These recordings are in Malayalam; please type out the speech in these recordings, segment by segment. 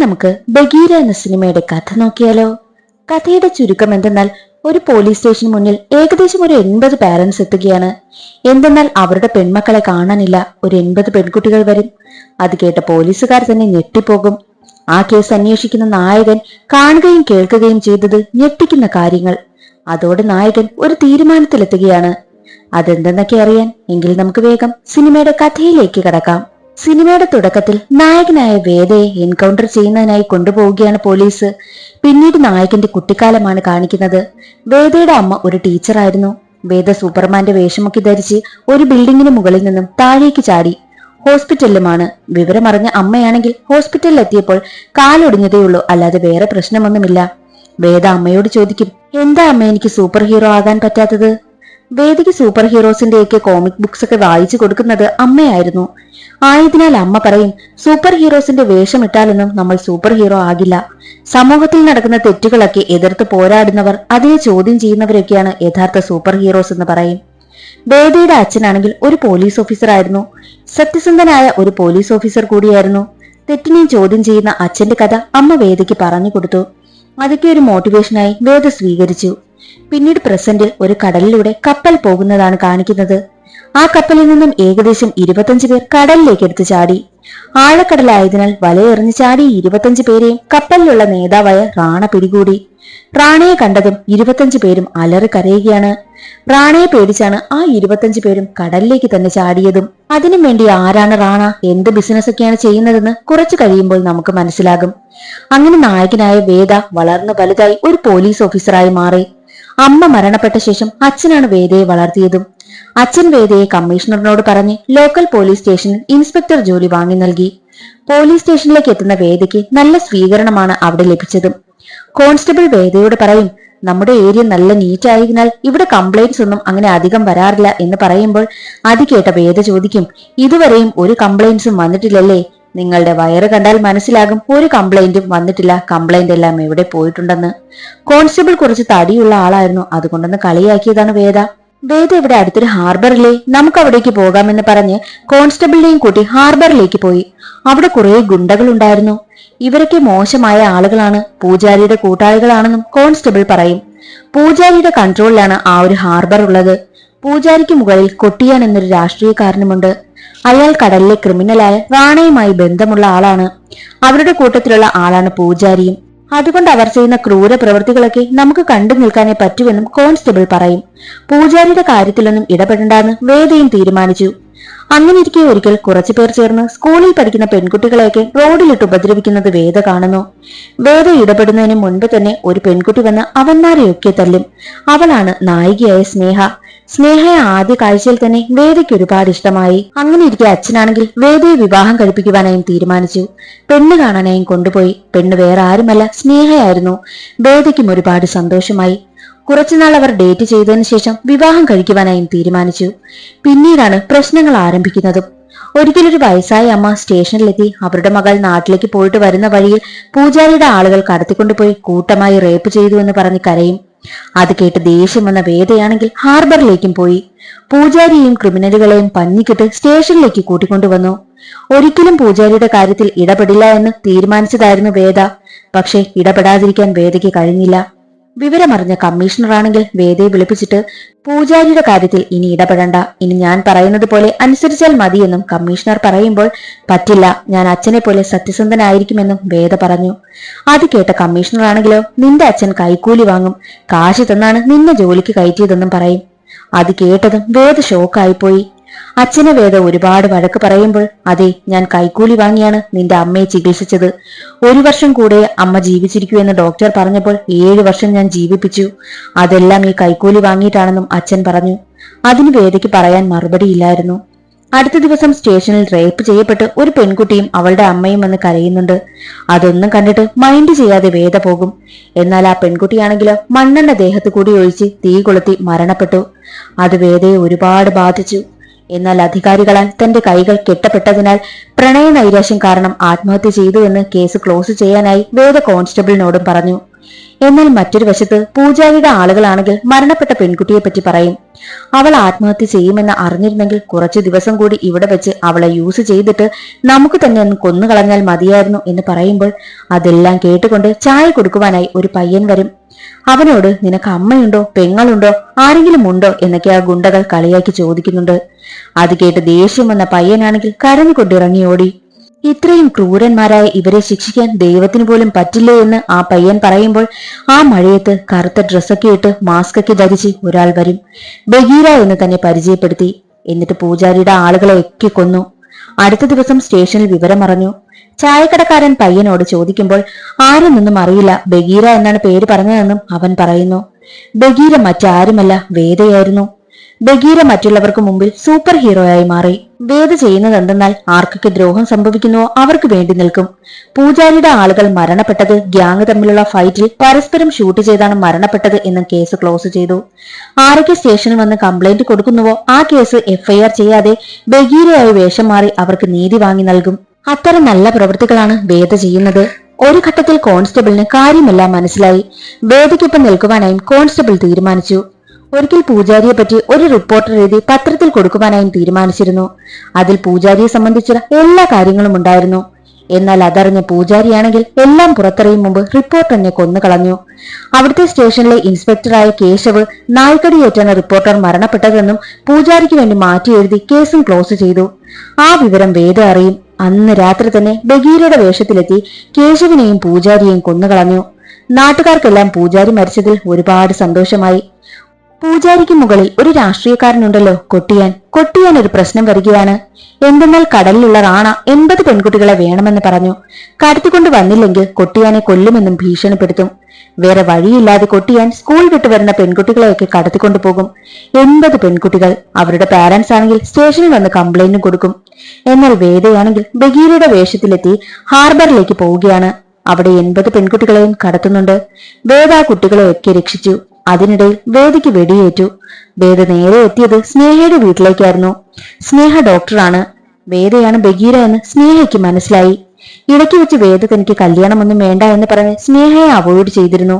നമുക്ക് ബഗീര എന്ന സിനിമയുടെ കഥ നോക്കിയാലോ? കഥയുടെ ചുരുക്കം എന്തെന്നാൽ, ഒരു പോലീസ് സ്റ്റേഷന് മുന്നിൽ ഏകദേശം ഒരു 80 പാരന്റ്സ് എത്തുകയാണ്. എന്തെന്നാൽ അവരുടെ പെൺമക്കളെ കാണാനില്ല. ഒരു 80 പെൺകുട്ടികൾ വരും. അത് കേട്ട പോലീസുകാർ തന്നെ ഞെട്ടിപ്പോകും. ആ കേസ് അന്വേഷിക്കുന്ന നായകൻ കാണുകയും കേൾക്കുകയും ചെയ്തത് ഞെട്ടിക്കുന്ന കാര്യങ്ങൾ. അതോടെ നായകൻ ഒരു തീരുമാനത്തിലെത്തുകയാണ്. അതെന്തെന്നൊക്കെ അറിയാൻ എങ്കിൽ നമുക്ക് വേഗം സിനിമയുടെ കഥയിലേക്ക് കടക്കാം. സിനിമയുടെ തുടക്കത്തിൽ നായകനായ വേദയെ എൻകൗണ്ടർ ചെയ്യുന്നതിനായി കൊണ്ടുപോവുകയാണ് പോലീസ്. പിന്നീട് നായകന്റെ കുട്ടിക്കാലമാണ് കാണിക്കുന്നത്. വേദയുടെ അമ്മ ഒരു ടീച്ചറായിരുന്നു. വേദ സൂപ്പർമാന്റെ വേഷമൊക്കെ ധരിച്ച് ഒരു ബിൽഡിങ്ങിന് മുകളിൽ നിന്നും താഴേക്ക് ചാടി. ഹോസ്പിറ്റലിലുമാണ്. വിവരമറിഞ്ഞ അമ്മയാണെങ്കിൽ ഹോസ്പിറ്റലിൽ എത്തിയപ്പോൾ കാലൊടിഞ്ഞതേയുള്ളൂ, അല്ലാതെ വേറെ പ്രശ്നമൊന്നുമില്ല. വേദ അമ്മയോട് ചോദിക്കും, എന്താ അമ്മ എനിക്ക് സൂപ്പർ ഹീറോ ആകാൻ പറ്റാത്തത്? വേദിക്ക് സൂപ്പർ ഹീറോസിന്റെയൊക്കെ കോമിക് ബുക്സ് ഒക്കെ വായിച്ചു കൊടുക്കുന്നത് അമ്മയായിരുന്നു. ആയതിനാൽ അമ്മ പറയും, സൂപ്പർ ഹീറോസിന്റെ വേഷമിട്ടാലൊന്നും നമ്മൾ സൂപ്പർ ഹീറോ ആകില്ല. സമൂഹത്തിൽ നടക്കുന്ന തെറ്റുകളൊക്കെ എതിർത്ത് പോരാടുന്നവർ, അതിനെ ചോദ്യം ചെയ്യുന്നവരൊക്കെയാണ് യഥാർത്ഥ സൂപ്പർ ഹീറോസ് എന്ന് പറയും. വേദയുടെ അച്ഛനാണെങ്കിൽ ഒരു പോലീസ് ഓഫീസർ ആയിരുന്നു. സത്യസന്ധനായ ഒരു പോലീസ് ഓഫീസർ കൂടിയായിരുന്നു. തെറ്റിനെയും ചോദ്യം ചെയ്യുന്ന അച്ഛന്റെ കഥ അമ്മ വേദയ്ക്ക് പറഞ്ഞു കൊടുത്തു. അതൊക്കെ ഒരു മോട്ടിവേഷനായി വേദ സ്വീകരിച്ചു. പിന്നീട് പ്രസന്റിൽ ഒരു കടലിലൂടെ കപ്പൽ പോകുന്നതാണ് കാണിക്കുന്നത്. ആ കപ്പലിൽ നിന്നും ഏകദേശം 25 പേർ കടലിലേക്ക് എടുത്തു ചാടി. ആഴക്കടലായതിനാൽ വലയെറിഞ്ഞു ചാടി 25 പേരെയും കപ്പലിലുള്ള നേതാവായ റാണ പിടികൂടി. റാണയെ കണ്ടതും 25 പേരും അലറി കരയുകയാണ്. റാണയെ പേടിച്ചാണ് ആ 25 പേരും കടലിലേക്ക് തന്നെ ചാടിയതും. അതിനും വേണ്ടി ആരാണ് റാണ, എന്ത് ബിസിനസ് ഒക്കെയാണ് ചെയ്യുന്നതെന്ന് കുറച്ചു കഴിയുമ്പോൾ നമുക്ക് മനസ്സിലാകും. അങ്ങനെ നായകനായ വേദ വളർന്നു വലുതായി ഒരു പോലീസ് ഓഫീസറായി മാറി. അമ്മ മരണപ്പെട്ട ശേഷം അച്ഛനാണ് വേദയെ വളർത്തിയതും. അച്ഛൻ വേദയെ കമ്മീഷണറിനോട് പറഞ്ഞ് ലോക്കൽ പോലീസ് സ്റ്റേഷനിൽ ഇൻസ്പെക്ടർ ജോലി വാങ്ങി നൽകി. പോലീസ് സ്റ്റേഷനിലേക്ക് എത്തുന്ന വേദയ്ക്ക് നല്ല സ്വീകരണമാണ് അവിടെ ലഭിച്ചതും. കോൺസ്റ്റബിൾ വേദയോട് പറയും, നമ്മുടെ ഏരിയ നല്ല നീറ്റ് ആയതിനാൽ ഇവിടെ കംപ്ലൈന്റ്സ് ഒന്നും അങ്ങനെ അധികം വരാറില്ല എന്ന് പറയുമ്പോൾ അത് കേട്ട വേദ ചോദിക്കും, ഇതുവരെയും ഒരു കംപ്ലൈന്റ്സും വന്നിട്ടില്ലല്ലേ? നിങ്ങളുടെ വയറ് കണ്ടാൽ മനസ്സിലാകും ഒരു കംപ്ലൈന്റും വന്നിട്ടില്ല, കംപ്ലൈന്റ് എല്ലാം എവിടെ പോയിട്ടുണ്ടെന്ന്. കോൺസ്റ്റബിൾ കുറച്ച് തടിയുള്ള ആളായിരുന്നു, അതുകൊണ്ടൊന്ന് കളിയാക്കിയതാണ് വേദ. വേദ ഇവിടെ അടുത്തൊരു ഹാർബറിലെ, നമുക്ക് അവിടേക്ക് പോകാമെന്ന് പറഞ്ഞ് കോൺസ്റ്റബിളിനെയും കൂട്ടി ഹാർബറിലേക്ക് പോയി. അവിടെ കുറെ ഗുണ്ടകൾ ഉണ്ടായിരുന്നു. ഇവരൊക്കെ മോശമായ ആളുകളാണ്, പൂജാരിയുടെ കൂട്ടാളികളാണെന്നും കോൺസ്റ്റബിൾ പറയും. പൂജാരിയുടെ കൺട്രോളിലാണ് ആ ഒരു ഹാർബർ ഉള്ളത്. പൂജാരിക്ക് മുകളിൽ കൊട്ടിയാൻ എന്നൊരു രാഷ്ട്രീയക്കാരനുമുണ്ട്. അയാൾ കടലിലെ ക്രിമിനലായ റാണയുമായി ബന്ധമുള്ള ആളാണ്. അവരുടെ കൂട്ടത്തിലുള്ള ആളാണ് പൂജാരിയും. അതുകൊണ്ട് അവർ ചെയ്യുന്ന ക്രൂര പ്രവൃത്തികളൊക്കെ നമുക്ക് കണ്ടു നിൽക്കാനേ പറ്റുമെന്നും കോൺസ്റ്റബിൾ പറയും. പൂജാരിയുടെ കാര്യത്തിലൊന്നും ഇടപെടണ്ടെന്ന് വേദയും തീരുമാനിച്ചു. അങ്ങനെ ഇരിക്കെ ഒരിക്കൽ കുറച്ചുപേർ ചേർന്ന് സ്കൂളിൽ പഠിക്കുന്ന പെൺകുട്ടികളെയൊക്കെ റോഡിലിട്ട് ഉപദ്രവിക്കുന്നത് വേദ കാണുന്നു. വേദ ഇടപെടുന്നതിന് മുൻപ് തന്നെ ഒരു പെൺകുട്ടി വന്ന് അവന്മാരെയൊക്കെ തല്ലും. അവളാണ് നായികയായ സ്നേഹ. സ്നേഹയെ ആദ്യ കാഴ്ചയിൽ തന്നെ വേദയ്ക്ക് ഒരുപാട് ഇഷ്ടമായി. അങ്ങനെ ഇരിക്കെ അച്ഛനാണെങ്കിൽ വേദയെ വിവാഹം കഴിപ്പിക്കുവാനായും തീരുമാനിച്ചു. പെണ്ണ് കാണാനായും കൊണ്ടുപോയി. പെണ്ണ് വേറെ ആരുമല്ല, സ്നേഹയായിരുന്നു. വേദയ്ക്കും ഒരുപാട് സന്തോഷമായി. കുറച്ചുനാൾ അവർ ഡേറ്റ് ചെയ്തതിനു ശേഷം വിവാഹം കഴിക്കുവാനായും തീരുമാനിച്ചു. പിന്നീടാണ് പ്രശ്നങ്ങൾ ആരംഭിക്കുന്നതും. ഒരിക്കലൊരു വയസ്സായ അമ്മ സ്റ്റേഷനിലെത്തി അവരുടെ മകൾ നാട്ടിലേക്ക് പോയിട്ട് വരുന്ന വഴിയിൽ പൂജാരിയുടെ ആളുകൾ കടത്തിക്കൊണ്ടുപോയി കൂട്ടമായി റേപ്പ് ചെയ്തു എന്ന് പറഞ്ഞ് കരയും. അത് കേട്ട് ദേഷ്യം വന്ന വേദയാണെങ്കിൽ ഹാർബറിലേക്കും പോയി. പൂജാരിയെയും ക്രിമിനലുകളെയും പഞ്ഞിക്കിട്ട് സ്റ്റേഷനിലേക്ക് കൂട്ടിക്കൊണ്ടുവന്നു. ഒരിക്കലും പൂജാരിയുടെ കാര്യത്തിൽ ഇടപെടില്ല എന്ന് തീരുമാനിച്ചതായിരുന്നു വേദ. പക്ഷെ ഇടപെടാതിരിക്കാൻ വേദയ്ക്ക് കഴിഞ്ഞില്ല. വിവരമറിഞ്ഞ കമ്മീഷണറാണെങ്കിൽ വേദയെ വിളിപ്പിച്ചിട്ട്, പൂജാരിയുടെ കാര്യത്തിൽ ഇനി ഇടപെടണ്ട, ഇനി ഞാൻ പറയുന്നത് പോലെ അനുസരിച്ചാൽ മതിയെന്നും കമ്മീഷണർ പറയുമ്പോൾ, പറ്റില്ല, ഞാൻ അച്ഛനെ പോലെ സത്യസന്ധനായിരിക്കുമെന്നും വേദ പറഞ്ഞു. അത് കേട്ട കമ്മീഷണറാണെങ്കിലോ, നിന്റെ അച്ഛൻ കൈക്കൂലി വാങ്ങും, കാശ് തന്നാണ് നിന്നെ ജോലിക്ക് കയറ്റിയതെന്നും പറയും. അത് കേട്ടതും വേദ ഷോക്കായിപ്പോയി. അച്ഛനെ വേദ ഒരുപാട് വഴക്ക് പറയുമ്പോൾ, അതെ, ഞാൻ കൈക്കൂലി വാങ്ങിയാണ് നിന്റെ അമ്മയെ ചികിത്സിച്ചത്. 1 വർഷം കൂടെ അമ്മ ജീവിച്ചിരിക്കൂ എന്ന് ഡോക്ടർ പറഞ്ഞപ്പോൾ 7 വർഷം ഞാൻ ജീവിപ്പിച്ചു. അതെല്ലാം ഈ കൈക്കൂലി വാങ്ങിയിട്ടാണെന്നും അച്ഛൻ പറഞ്ഞു. അതിന് വേദയ്ക്ക് പറയാൻ മറുപടിയില്ലായിരുന്നു. അടുത്ത ദിവസം സ്റ്റേഷനിൽ റേപ്പ് ചെയ്യപ്പെട്ട് ഒരു പെൺകുട്ടിയും അവളുടെ അമ്മയും വന്ന് കരയുന്നുണ്ട്. അതൊന്നും കണ്ടിട്ട് മൈൻഡ് ചെയ്യാതെ വേദ പോകും. എന്നാൽ ആ പെൺകുട്ടിയാണെങ്കിലോ മണ്ണെണ്ണ ദേഹത്ത് കൂടി ഒഴിച്ച് തീ കൊളുത്തി മരണപ്പെട്ടു. അത് വേദയെ ഒരുപാട് ബാധിച്ചു. എന്നാൽ അധികാരികളാൽ തന്റെ കൈകൾ കെട്ടപ്പെട്ടതിനാൽ പ്രണയ നൈരാശ്യം കാരണം ആത്മഹത്യ ചെയ്തു എന്ന് കേസ് ക്ലോസ് ചെയ്യാനായി വേദ കോൺസ്റ്റബിളിനോടും പറഞ്ഞു. എന്നാൽ മറ്റൊരു വശത്ത് പൂജാരിയുടെ ആളുകളാണെങ്കിൽ മരണപ്പെട്ട പെൺകുട്ടിയെ പറ്റി പറയും. അവൾ ആത്മഹത്യ ചെയ്യുമെന്ന് അറിഞ്ഞിരുന്നെങ്കിൽ കുറച്ചു ദിവസം കൂടി ഇവിടെ വെച്ച് അവളെ യൂസ് ചെയ്തിട്ട് നമുക്ക് തന്നെ ഒന്ന് കൊന്നുകളഞ്ഞാൽ മതിയായിരുന്നു എന്ന് പറയുമ്പോൾ അതെല്ലാം കേട്ടുകൊണ്ട് ചായ കൊടുക്കുവാനായി ഒരു പയ്യൻ വരും. അവനോട് നിനക്ക് അമ്മയുണ്ടോ, പെങ്ങളുണ്ടോ, ആരെങ്കിലും ഉണ്ടോ എന്നൊക്കെ ആ ഗുണ്ടകൾ കളിയാക്കി ചോദിക്കുന്നുണ്ട്. അത് കേട്ട് ദേഷ്യം വന്ന പയ്യനാണെങ്കിൽ കരഞ്ഞുകൊണ്ടിറങ്ങി ഓടി. ഇത്രയും ക്രൂരന്മാരായ ഇവരെ ശിക്ഷിക്കാൻ ദൈവത്തിന് പോലും പറ്റില്ലേ എന്ന് ആ പയ്യൻ പറയുമ്പോൾ ആ മഴയത്ത് കറുത്ത ഡ്രസ്സൊക്കെ ഇട്ട് മാസ്കൊക്കെ ധരിച്ച് ഒരാൾ വരും. ബഗീര എന്ന് തന്നെ പരിചയപ്പെടുത്തി. എന്നിട്ട് പൂജാരിയുടെ ആളുകളെ ഒക്കെ കൊന്നു. അടുത്ത ദിവസം സ്റ്റേഷനിൽ വിവരമറിഞ്ഞു. ചായക്കടക്കാരൻ പയ്യനോട് ചോദിക്കുമ്പോൾ ആരെന്നൊന്നും അറിയില്ല, ബഗീര എന്നാണ് പേര് പറഞ്ഞതെന്നും അവൻ പറയുന്നു. ബഗീര മറ്റാരുമല്ല, വേദയായിരുന്നു. ബഗീര മറ്റുള്ളവർക്ക് മുമ്പിൽ സൂപ്പർ ഹീറോയായി മാറി. വേദ ചെയ്യുന്നത് എന്തെന്നാൽ ആർക്കൊക്കെ ദ്രോഹം സംഭവിക്കുന്നുവോ അവർക്ക് വേണ്ടി നിൽക്കും. പൂജാരിയുടെ ആളുകൾ മരണപ്പെട്ടത് ഗ്യാങ് തമ്മിലുള്ള ഫൈറ്റിൽ പരസ്പരം ഷൂട്ട് ചെയ്താണ് മരണപ്പെട്ടത് എന്ന കേസ് ക്ലോസ് ചെയ്തു. ആരൊക്കെ സ്റ്റേഷനിൽ വന്ന് കംപ്ലൈന്റ് കൊടുക്കുന്നുവോ ആ കേസ് FIR ചെയ്യാതെ ബഗീരയായി വേഷം മാറി അവർക്ക് നീതി വാങ്ങി നൽകും. അത്തരം നല്ല പ്രവൃത്തികളാണ് വേദ ചെയ്യുന്നത്. ഒരു ഘട്ടത്തിൽ കോൺസ്റ്റബിളിന് കാര്യമെല്ലാം മനസ്സിലായി. വേദയ്ക്കൊപ്പം നിൽക്കുവാനായും കോൺസ്റ്റബിൾ തീരുമാനിച്ചു. ഒരിക്കൽ പൂജാരിയെ പറ്റി ഒരു റിപ്പോർട്ടർ എഴുതി പത്രത്തിൽ കൊടുക്കുവാനായും തീരുമാനിച്ചിരുന്നു. അതിൽ പൂജാരിയെ സംബന്ധിച്ചുള്ള എല്ലാ കാര്യങ്ങളും ഉണ്ടായിരുന്നു. എന്നാൽ അതറിഞ്ഞ പൂജാരിയാണെങ്കിൽ എല്ലാം പുറത്തറിയും മുമ്പ് റിപ്പോർട്ടർ എന്നെ കൊന്നുകളഞ്ഞു. അവിടുത്തെ സ്റ്റേഷനിലെ ഇൻസ്പെക്ടറായ കേശവ് നായ്ക്കടിയേറ്റാണ് റിപ്പോർട്ടർ മരണപ്പെട്ടതെന്നും പൂജാരിക്ക് വേണ്ടി മാറ്റി എഴുതി കേസും ക്ലോസ് ചെയ്തു. ആ വിവരം വേദ അറിയും. അന്ന് രാത്രി തന്നെ ബഗീരയുടെ വേഷത്തിലെത്തി കേശവിനെയും പൂജാരിയെയും കൊന്നുകളഞ്ഞു. നാട്ടുകാർക്കെല്ലാം പൂജാരി മരിച്ചതിൽ ഒരുപാട് സന്തോഷമായി. പൂജാരിക്ക് മുകളിൽ ഒരു രാഷ്ട്രീയക്കാരനുണ്ടല്ലോ, കൊട്ടിയാൻ ഒരു പ്രശ്നം വരികയാണ്. എന്തെന്നാൽ കടലിലുള്ള റാണ 80 പെൺകുട്ടികളെ വേണമെന്ന് പറഞ്ഞു. കടത്തിക്കൊണ്ട് വന്നില്ലെങ്കിൽ കൊട്ടിയാനെ കൊല്ലുമെന്നും ഭീഷണിപ്പെടുത്തും. വേറെ വഴിയില്ലാതെ കൊട്ടിയാൻ സ്കൂൾ വിട്ടു വരുന്ന പെൺകുട്ടികളെയൊക്കെ കടത്തിക്കൊണ്ടു പോകും. 80 പെൺകുട്ടികൾ. അവരുടെ പാരന്റ്സ് ആണെങ്കിൽ സ്റ്റേഷനിൽ വന്ന് കംപ്ലൈന്റും കൊടുക്കും. എന്നാൽ വേദയാണെങ്കിൽ ബഗീരയുടെ വേഷത്തിലെത്തി ഹാർബറിലേക്ക് പോവുകയാണ്. അവിടെ 80 പെൺകുട്ടികളെയും കടത്തുന്നുണ്ട്. വേദ ആ കുട്ടികളെയൊക്കെ രക്ഷിച്ചു. അതിനിടയിൽ വേദയ്ക്ക് വെടിയേറ്റു. വേദ നേരെ എത്തിയത് സ്നേഹയുടെ വീട്ടിലേക്കായിരുന്നു. സ്നേഹ ഡോക്ടറാണ്. വേദയാണ് ബഗീര എന്ന് സ്നേഹയ്ക്ക് മനസ്സിലായി. ഇടയ്ക്ക് വെച്ച് വേദ തനിക്ക് കല്യാണമൊന്നും വേണ്ട എന്ന് പറഞ്ഞ് സ്നേഹയെ അവോയ്ഡ് ചെയ്തിരുന്നു.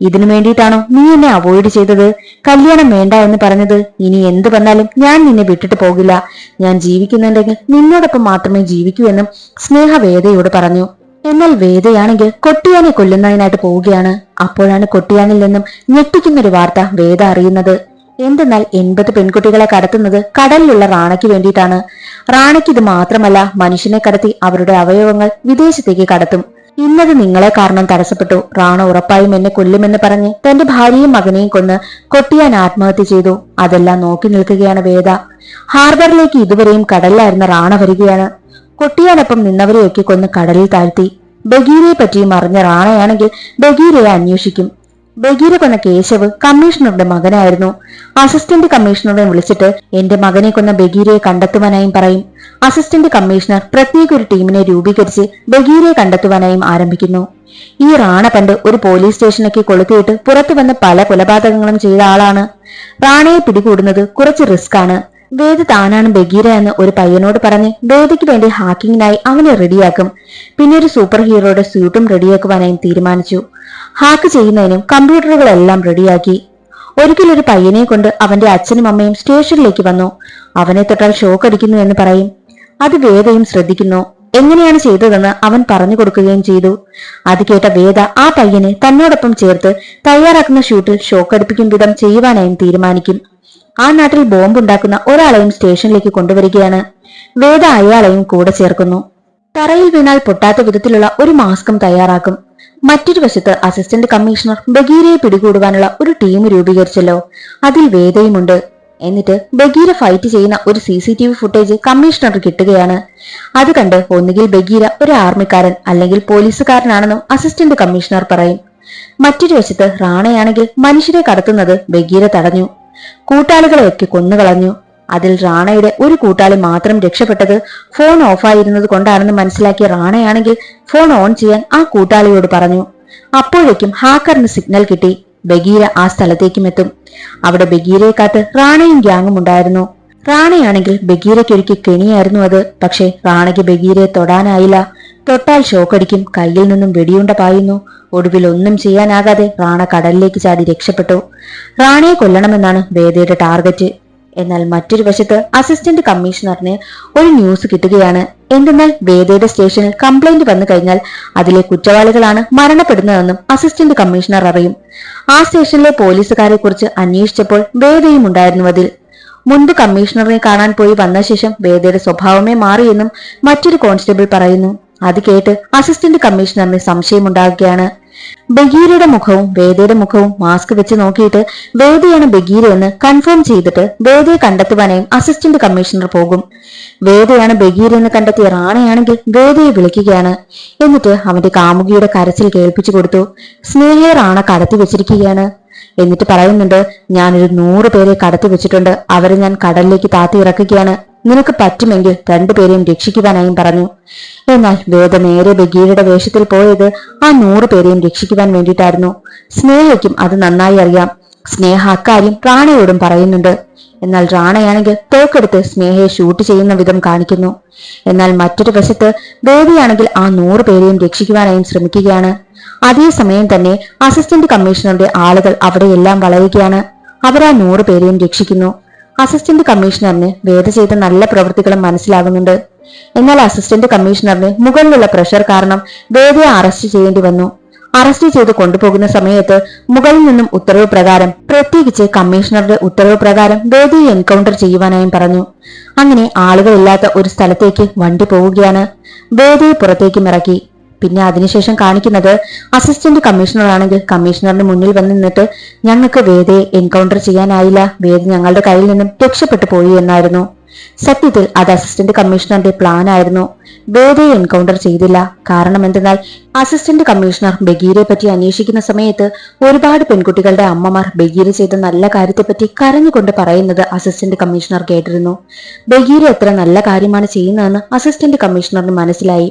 ഇതിനു വേണ്ടിയിട്ടാണോ നീ എന്നെ അവോയ്ഡ് ചെയ്തത്? കല്യാണം വേണ്ട എന്ന് പറഞ്ഞത്? ഇനി എന്ത് വന്നാലും ഞാൻ നിന്നെ വിട്ടിട്ട് പോകില്ല. ഞാൻ ജീവിക്കുന്നുണ്ടെങ്കിൽ നിന്നോടൊപ്പം മാത്രമേ ജീവിക്കൂ എന്നും സ്നേഹ വേദയോട് പറഞ്ഞു. എന്നാൽ വേദയാണെങ്കിൽ കൊട്ടിയാനെ കൊല്ലുന്നതിനായിട്ട് പോവുകയാണ്. അപ്പോഴാണ് കൊട്ടിയാനിൽ നിന്നും ഞെട്ടിക്കുന്നൊരു വാർത്ത വേദ അറിയുന്നത്. എന്തെന്നാൽ 80 പെൺകുട്ടികളെ കടത്തുന്നത് കടലിലുള്ള റാണയ്ക്ക് വേണ്ടിയിട്ടാണ്. റാണയ്ക്ക് ഇത് മാത്രമല്ല, മനുഷ്യനെ കടത്തി അവരുടെ അവയവങ്ങൾ വിദേശത്തേക്ക് കടത്തും. ഇന്നത് നിങ്ങളെ കാരണം തടസ്സപ്പെട്ടു. റാണ ഉറപ്പായും എന്നെ കൊല്ലുമെന്ന് പറഞ്ഞ് തന്റെ ഭാര്യയും മകനെയും കൊന്ന് കൊട്ടിയാൻ ആത്മഹത്യ ചെയ്തു. അതെല്ലാം നോക്കി നിൽക്കുകയാണ് വേദ. ഹാർബറിലേക്ക് ഇതുവരെയും കടലിലായിരുന്ന റാണ വരികയാണ്. കൊട്ടിയാനൊപ്പം നിന്നവരെയൊക്കെ കൊന്ന് കടലിൽ താഴ്ത്തി. ബഗീരയെ പറ്റിയും അറിഞ്ഞ റാണയാണെങ്കിൽ ബഗീരയെ അന്വേഷിക്കും. ബഗീര കൊന്ന കേശവ് കമ്മീഷണറുടെ മകനായിരുന്നു. അസിസ്റ്റന്റ് കമ്മീഷണറെ വിളിച്ചിട്ട് എന്റെ മകനെ കൊന്ന ബഗീരയെ കണ്ടെത്തുവാനായും പറയും. അസിസ്റ്റന്റ് കമ്മീഷണർ പ്രത്യേക ഒരു ടീമിനെ രൂപീകരിച്ച് ബഗീരയെ കണ്ടെത്തുവാനായും ആരംഭിക്കുന്നു. ഈ റാണ പണ്ട് ഒരു പോലീസ് സ്റ്റേഷനൊക്കെ കൊളുത്തിയിട്ട് പുറത്തു വന്ന് പല കൊലപാതകങ്ങളും ചെയ്ത ആളാണ്. റാണയെ പിടികൂടുന്നത് കുറച്ച് റിസ്ക് ആണ്. വേദ താനാണ് ബഗീര എന്ന് ഒരു പയ്യനോട് പറഞ്ഞ് വേദയ്ക്ക് വേണ്ടി ഹാക്കിങ്ങിനായി അവനെ റെഡിയാക്കും. പിന്നെ ഒരു സൂപ്പർ ഹീറോയുടെ സ്യൂട്ടും റെഡിയാക്കുവാനായും തീരുമാനിച്ചു. ഹാക്ക് ചെയ്യുന്നതിനും കമ്പ്യൂട്ടറുകളെല്ലാം റെഡിയാക്കി. ഒരിക്കൽ ഒരു പയ്യനെ കൊണ്ട് അവന്റെ അച്ഛനും അമ്മയും സ്റ്റേഷനിലേക്ക് വന്നു. അവനെ തൊട്ടാൽ ഷോക്ക് അടിക്കുന്നു എന്ന് പറയും. അത് വേദയും ശ്രദ്ധിക്കുന്നു. എങ്ങനെയാണ് ചെയ്തതെന്ന് അവൻ പറഞ്ഞു കൊടുക്കുകയും ചെയ്തു. അത് കേട്ട വേദ ആ പയ്യനെ തന്നോടൊപ്പം ചേർത്ത് തയ്യാറാക്കുന്ന ഷൂട്ടിൽ ഷോക്ക് അടിപ്പിക്കും വിധം ചെയ്യുവാനായും തീരുമാനിക്കും. ആ നാട്ടിൽ ബോംബുണ്ടാക്കുന്ന ഒരാളെയും സ്റ്റേഷനിലേക്ക് കൊണ്ടുവരികയാണ്. വേദ അയാളെയും കൂടെ ചേർക്കുന്നു. തറയിൽ വീണാൽ പൊട്ടാത്ത വിധത്തിലുള്ള ഒരു മാസ്കും തയ്യാറാക്കും. മറ്റൊരു വശത്ത് അസിസ്റ്റന്റ് കമ്മീഷണർ ബഗീരയെ പിടികൂടുവാനുള്ള ഒരു ടീം രൂപീകരിച്ചല്ലോ. അതിൽ വേദയുമുണ്ട്. എന്നിട്ട് ബഗീര ഫൈറ്റ് ചെയ്യുന്ന ഒരു CCTV ഫുട്ടേജ് കമ്മീഷണർ കിട്ടുകയാണ്. അത് കണ്ട് ഒന്നുകിൽ ബഗീര ഒരു ആർമിക്കാരൻ അല്ലെങ്കിൽ പോലീസുകാരനാണെന്നും അസിസ്റ്റന്റ് കമ്മീഷണർ പറയും. മറ്റൊരു വശത്ത് റാണയാണെങ്കിൽ മനുഷ്യരെ കടത്തുന്നത് ബഗീര തടഞ്ഞു. കൂട്ടാളികളെയൊക്കെ കൊന്നുകളഞ്ഞു. അതിൽ റാണയുടെ ഒരു കൂട്ടാളി മാത്രം രക്ഷപ്പെട്ടത് ഫോൺ ഓഫായിരുന്നത് കൊണ്ടാണെന്ന് മനസ്സിലാക്കിയ റാണയാണെങ്കിൽ ഫോൺ ഓൺ ചെയ്യാൻ ആ കൂട്ടാളിയോട് പറഞ്ഞു. അപ്പോഴേക്കും ഹാക്കറിന് സിഗ്നൽ കിട്ടി. ബഗീര ആ സ്ഥലത്തേക്കും എത്തും. അവിടെ ബഗീരയെ കാത്ത് റാണയും ഗ്യാങ്ങും ഉണ്ടായിരുന്നു. റാണയാണെങ്കിൽ ബഗീരയ്ക്കൊരുക്കി കെണിയായിരുന്നു അത്. പക്ഷെ റാണയ്ക്ക് ബഗീരയെ തൊടാനായില്ല. തൊട്ടാൽ ഷോക്കടിക്കും, കയ്യിൽ നിന്നും വെടിയുണ്ട പായുന്നു. ഒടുവിൽ ഒന്നും ചെയ്യാനാകാതെ റാണ കടലിലേക്ക് ചാടി രക്ഷപ്പെട്ടു. റാണയെ കൊല്ലണമെന്നാണ് വേദയുടെ ടാർഗറ്റ്. എന്നാൽ മറ്റൊരു വശത്ത് അസിസ്റ്റന്റ് കമ്മീഷണറിന് ഒരു ന്യൂസ് കിട്ടുകയാണ്. എന്തെന്നാൽ വേദയുടെ സ്റ്റേഷനിൽ കംപ്ലൈന്റ് വന്നു കഴിഞ്ഞാൽ അതിലെ കുറ്റവാളികളാണ് മരണപ്പെടുന്നതെന്നും അസിസ്റ്റന്റ് കമ്മീഷണർ അറിയും. ആ സ്റ്റേഷനിലെ പോലീസുകാരെ കുറിച്ച് അന്വേഷിച്ചപ്പോൾ വേദയും ഉണ്ടായിരുന്നു അതിൽ. മുൻപ് കമ്മീഷണറിനെ കാണാൻ പോയി വന്ന ശേഷം വേദയുടെ സ്വഭാവമേ മാറിയെന്നും മറ്റൊരു കോൺസ്റ്റബിൾ പറയുന്നു. അത് കേട്ട് അസിസ്റ്റന്റ് കമ്മീഷണറിന് സംശയമുണ്ടാകുകയാണ്. ബഗീരയുടെ മുഖവും വേദയുടെ മുഖവും മാസ്ക് വെച്ച് നോക്കിയിട്ട് വേദയാണ് ബഗീര എന്ന് കൺഫേം ചെയ്തിട്ട് വേദയെ കണ്ടെത്തുവാനായും അസിസ്റ്റന്റ് കമ്മീഷണർ പോകും. വേദയാണ് ബഗീര എന്ന് കണ്ടെത്തിയ റാണയാണെങ്കിൽ വേദയെ വിളിക്കുകയാണ്. എന്നിട്ട് അവന്റെ കാമുകിയുടെ കരച്ചിൽ കേൾപ്പിച്ചു കൊടുത്തു. സ്നേഹയെ റാണ കടത്തി വെച്ചിരിക്കുകയാണ്. എന്നിട്ട് പറയുന്നുണ്ട്, ഞാനൊരു 100 പേരെ കടത്തി വെച്ചിട്ടുണ്ട്, അവരെ ഞാൻ കടലിലേക്ക് താത്തി ഇറക്കുകയാണ്, നിനക്ക് പറ്റുമെങ്കിൽ 2 പേരെയും രക്ഷിക്കുവാനായും പറഞ്ഞു. എന്നാൽ വേദ നേരെ ബഗീരയുടെ വേഷത്തിൽ പോയത് ആ 100 പേരെയും രക്ഷിക്കുവാൻ വേണ്ടിയിട്ടായിരുന്നു. സ്നേഹയ്ക്കും അത് നന്നായി അറിയാം. സ്നേഹ അക്കാര്യം റാണയോടും പറയുന്നുണ്ട്. എന്നാൽ റാണയാണെങ്കിൽ തോക്കെടുത്ത് സ്നേഹയെ ഷൂട്ട് ചെയ്യുന്ന വിധം കാണിക്കുന്നു. എന്നാൽ മറ്റൊരു വശത്ത് വേദയാണെങ്കിൽ ആ 100 പേരെയും രക്ഷിക്കുവാനായും ശ്രമിക്കുകയാണ്. അതേസമയം തന്നെ അസിസ്റ്റന്റ് കമ്മീഷണറുടെ ആളുകൾ അവിടെയെല്ലാം വളയുകയാണ്. അവർ ആ 100 പേരെയും രക്ഷിക്കുന്നു. അസിസ്റ്റന്റ് കമ്മീഷണറിന് വേദ ചെയ്ത നല്ല പ്രവൃത്തികളും മനസ്സിലാകുന്നുണ്ട്. എന്നാൽ അസിസ്റ്റന്റ് കമ്മീഷണറിന് മുകളിലുള്ള പ്രഷർ കാരണം വേദയെ അറസ്റ്റ് ചെയ്യേണ്ടി വന്നു. അറസ്റ്റ് ചെയ്ത് കൊണ്ടുപോകുന്ന സമയത്ത് മുകളിൽ നിന്നും ഉത്തരവ് പ്രകാരം, പ്രത്യേകിച്ച് കമ്മീഷണറുടെ ഉത്തരവ് പ്രകാരം വേദയെ എൻകൗണ്ടർ ചെയ്യുവാനായും പറഞ്ഞു. അങ്ങനെ ആളുകളില്ലാത്ത ഒരു സ്ഥലത്തേക്ക് വണ്ടി പോവുകയാണ്. വേദയെ പുറത്തേക്കും ഇറക്കി. പിന്നെ അതിനുശേഷം കാണിക്കുന്നത് അസിസ്റ്റന്റ് കമ്മീഷണർ ആണെങ്കിൽ കമ്മീഷണറിന് മുന്നിൽ വന്ന് നിന്നിട്ട്, ഞങ്ങൾക്ക് വേദയെ എൻകൗണ്ടർ ചെയ്യാനായില്ല, വേദ ഞങ്ങളുടെ കയ്യിൽ നിന്നും രക്ഷപ്പെട്ടു പോയി എന്നായിരുന്നു. സത്യത്തിൽ അത് അസിസ്റ്റന്റ് കമ്മീഷണറുടെ പ്ലാൻ ആയിരുന്നു. വേദയെ എൻകൗണ്ടർ ചെയ്തില്ല. കാരണം എന്തെന്നാൽ അസിസ്റ്റന്റ് കമ്മീഷണർ ബഗീരയെ പറ്റി അന്വേഷിക്കുന്ന സമയത്ത് ഒരുപാട് പെൺകുട്ടികളുടെ അമ്മമാർ ബഗീര ചെയ്ത നല്ല കാര്യത്തെപ്പറ്റി കരഞ്ഞുകൊണ്ട് പറയുന്നത് അസിസ്റ്റന്റ് കമ്മീഷണർ കേട്ടിരുന്നു. ബഗീര എത്ര നല്ല കാര്യമാണ് ചെയ്യുന്നതെന്ന് അസിസ്റ്റന്റ് കമ്മീഷണറിന് മനസ്സിലായി.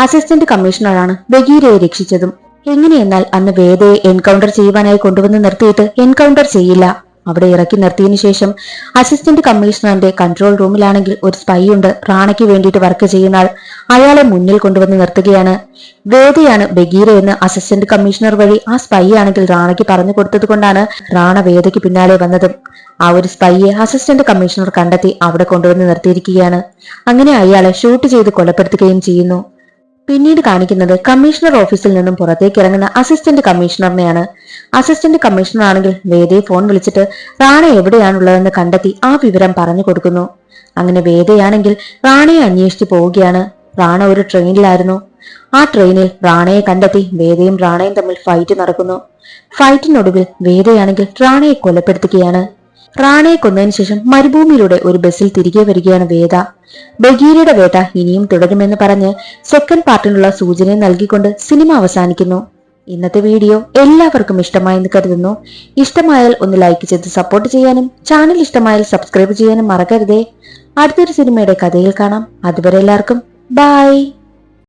അസിസ്റ്റന്റ് കമ്മീഷണറാണ് ബഗീരയെ രക്ഷിച്ചതും. എങ്ങനെയെന്നാൽ അന്ന് വേദയെ എൻകൗണ്ടർ ചെയ്യുവാനായി കൊണ്ടുവന്ന് നിർത്തിയിട്ട് എൻകൗണ്ടർ ചെയ്യില്ല. അവിടെ ഇറക്കി നിർത്തിയതിനു ശേഷം അസിസ്റ്റന്റ് കമ്മീഷണറിന്റെ കൺട്രോൾ റൂമിലാണെങ്കിൽ ഒരു സ്പൈ ഉണ്ട്, റാണയ്ക്ക് വേണ്ടിയിട്ട് വർക്ക് ചെയ്യുന്ന ആൾ. അയാളെ മുന്നിൽ കൊണ്ടുവന്ന് നിർത്തുകയാണ്. വേദയാണ് ബഗീര എന്ന് അസിസ്റ്റന്റ് കമ്മീഷണർ വഴി ആ സ്പൈ ആണെങ്കിൽ റാണയ്ക്ക് പറഞ്ഞു കൊടുത്തത് കൊണ്ടാണ് റാണ വേദയ്ക്ക് പിന്നാലെ വന്നതും. ആ ഒരു സ്പൈയെ അസിസ്റ്റന്റ് കമ്മീഷണർ കണ്ടെത്തി അവിടെ കൊണ്ടുവന്ന് നിർത്തിയിരിക്കുകയാണ്. അങ്ങനെ അയാളെ ഷൂട്ട് ചെയ്ത് കൊലപ്പെടുത്തുകയും ചെയ്യുന്നു. പിന്നീട് കാണിക്കുന്നത് കമ്മീഷണർ ഓഫീസിൽ നിന്നും പുറത്തേക്ക് ഇറങ്ങുന്ന അസിസ്റ്റന്റ് കമ്മീഷണറിനെയാണ്. അസിസ്റ്റന്റ് കമ്മീഷണർ ആണെങ്കിൽ വേദയെ ഫോൺ വിളിച്ചിട്ട് റാണ എവിടെയാണുള്ളതെന്ന് കണ്ടെത്തി ആ വിവരം പറഞ്ഞു കൊടുക്കുന്നു. അങ്ങനെ വേദയാണെങ്കിൽ റാണയെ അന്വേഷിച്ചു പോവുകയാണ്. റാണ ഒരു ട്രെയിനിലായിരുന്നു. ആ ട്രെയിനിൽ റാണയെ കണ്ടെത്തി വേദയും റാണയും തമ്മിൽ ഫൈറ്റ് നടക്കുന്നു. ഫൈറ്റിനൊടുവിൽ വേദയാണെങ്കിൽ റാണയെ കൊലപ്പെടുത്തുകയാണ്. റാണയെ കൊന്നതിന് ശേഷം മരുഭൂമിയിലൂടെ ഒരു ബസ്സിൽ തിരികെ വരികയാണ് വേദ. ബഗീരയുടെ വേട്ട ഇനിയും തുടരുമെന്ന് പറഞ്ഞ് സെക്കൻഡ് പാർട്ടിനുള്ള സൂചന നൽകിക്കൊണ്ട് സിനിമ അവസാനിക്കുന്നു. ഇന്നത്തെ വീഡിയോ എല്ലാവർക്കും ഇഷ്ടമായെന്ന് കരുതുന്നു. ഇഷ്ടമായാൽ ഒന്ന് ലൈക്ക് ചെയ്ത് സപ്പോർട്ട് ചെയ്യാനും ചാനൽ ഇഷ്ടമായാൽ സബ്സ്ക്രൈബ് ചെയ്യാനും മറക്കരുതേ. അടുത്തൊരു സിനിമയുടെ കഥയിൽ കാണാം. അതുവരെ എല്ലാവർക്കും ബൈ.